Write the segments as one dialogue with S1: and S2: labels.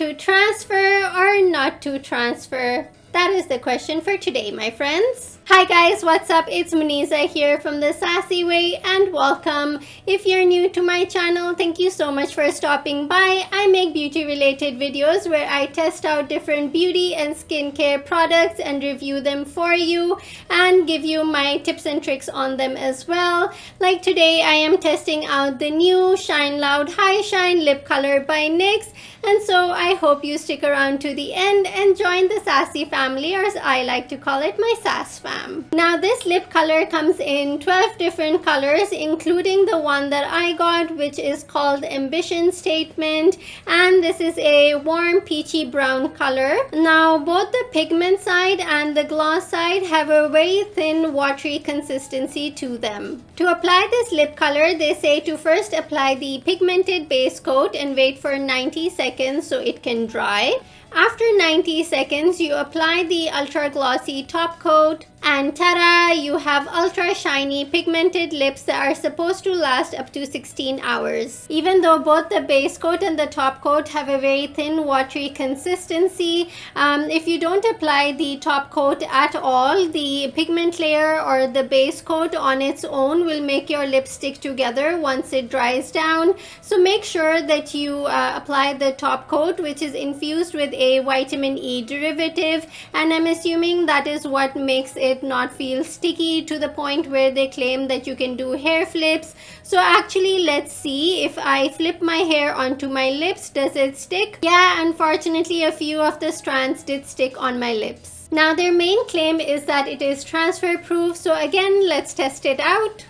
S1: To transfer or not to transfer? That is the question for today, my friends. Hi guys, what's up? It's Muniza here from the Sassy Way and welcome. If you're new to my channel, thank you so much for stopping by. I make beauty related videos where I test out different beauty and skincare products and review them for you and give you my tips and tricks on them as well. Like today, I am testing out the new Shine Loud High Shine Lip Color by NYX. And so I hope you stick around to the end and join the Sassy family, or as I like to call it, my Sass fam. Now this lip color comes in 12 different colors, including the one that I got, which is called Ambition Statement. And this is a warm peachy brown color. Now both the pigment side and the gloss side have a very thin watery consistency to them. To apply this lip color, they say to first apply the pigmented base coat and wait for 90 seconds so it can dry. After 90 seconds, you apply the ultra glossy top coat and ta-da! You have ultra shiny pigmented lips that are supposed to last up to 16 hours. Even though both the base coat and the top coat have a very thin watery consistency, if you don't apply the top coat at all, the pigment layer or the base coat on its own will make your lips stick together once it dries down. So make sure that you apply the top coat, which is infused with a vitamin E derivative, and I'm assuming that is what makes it not feel sticky to the point where they claim that you can do hair flips. So actually, let's see if I flip my hair onto my lips, does it stick? Yeah, unfortunately a few of the strands did stick on my lips. Now their main claim is that it is transfer proof, so again, let's test it out.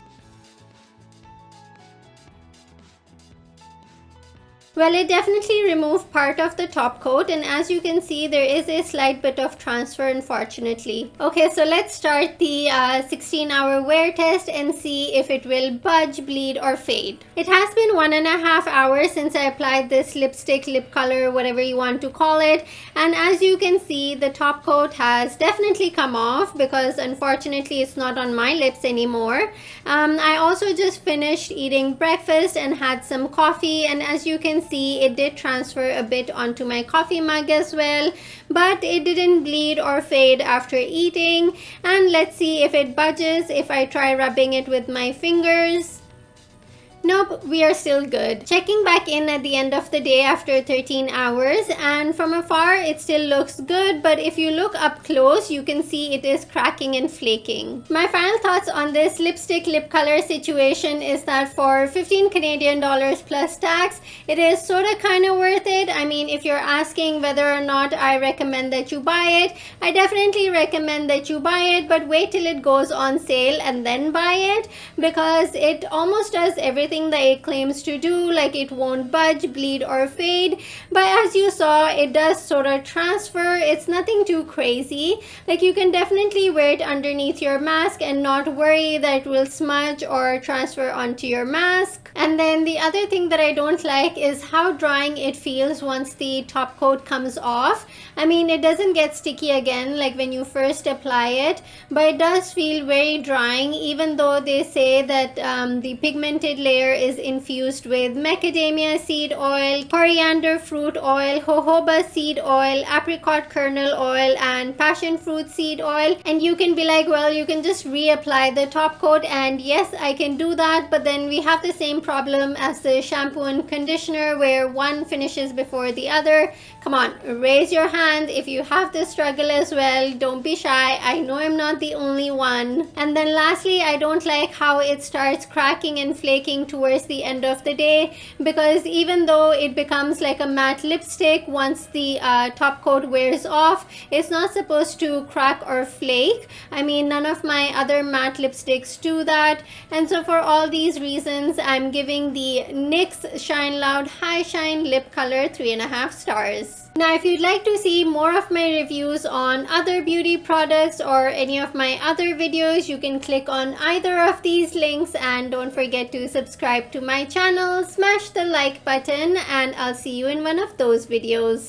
S1: Well, it definitely removed part of the top coat, and as you can see, there is a slight bit of transfer, unfortunately. Okay, so let's start the 16-hour wear test and see if it will budge, bleed, or fade. It has been 1.5 hours since I applied this lipstick, lip color, whatever you want to call it, and as you can see, the top coat has definitely come off because unfortunately it's not on my lips anymore. I also just finished eating breakfast and had some coffee, and as you can see, it did transfer a bit onto my coffee mug as well, but it didn't bleed or fade after eating. And let's see if it budges if I try rubbing it with my fingers. Nope, we are still good. Checking back in at the end of the day after 13 hours, and from afar it still looks good, but if you look up close you can see it is cracking and flaking. My final thoughts on this lipstick lip color situation is that for 15 Canadian dollars plus tax, it is sorta kinda worth it. I mean, if you're asking whether or not I recommend that you buy it, I definitely recommend that you buy it, but wait till it goes on sale and then buy it, because it almost does everything that it claims to do. Like, it won't budge, bleed, or fade, but as you saw, it does sort of transfer. It's nothing too crazy. Like, you can definitely wear it underneath your mask and not worry that it will smudge or transfer onto your mask. And then the other thing that I don't like is how drying it feels once the top coat comes off. I mean, it doesn't get sticky again like when you first apply it, but it does feel very drying, even though they say that the pigmented layer is infused with macadamia seed oil, coriander fruit oil, jojoba seed oil, apricot kernel oil, and passion fruit seed oil. And you can be like, well, you can just reapply the top coat, and yes, I can do that, but then we have the same problem as the shampoo and conditioner where one finishes before the other. Come on, raise your hand if you have this struggle as well. Don't be shy. I know I'm not the only one. And then lastly, I don't like how it starts cracking and flaking towards the end of the day, because even though it becomes like a matte lipstick once the top coat wears off, it's not supposed to crack or flake. I mean, none of my other matte lipsticks do that. And so for all these reasons, I'm giving the NYX Shine Loud High Shine Lip Color 3.5 stars. Now, if you'd like to see more of my reviews on other beauty products or any of my other videos, you can click on either of these links, and don't forget to subscribe to my channel, smash the like button, and I'll see you in one of those videos.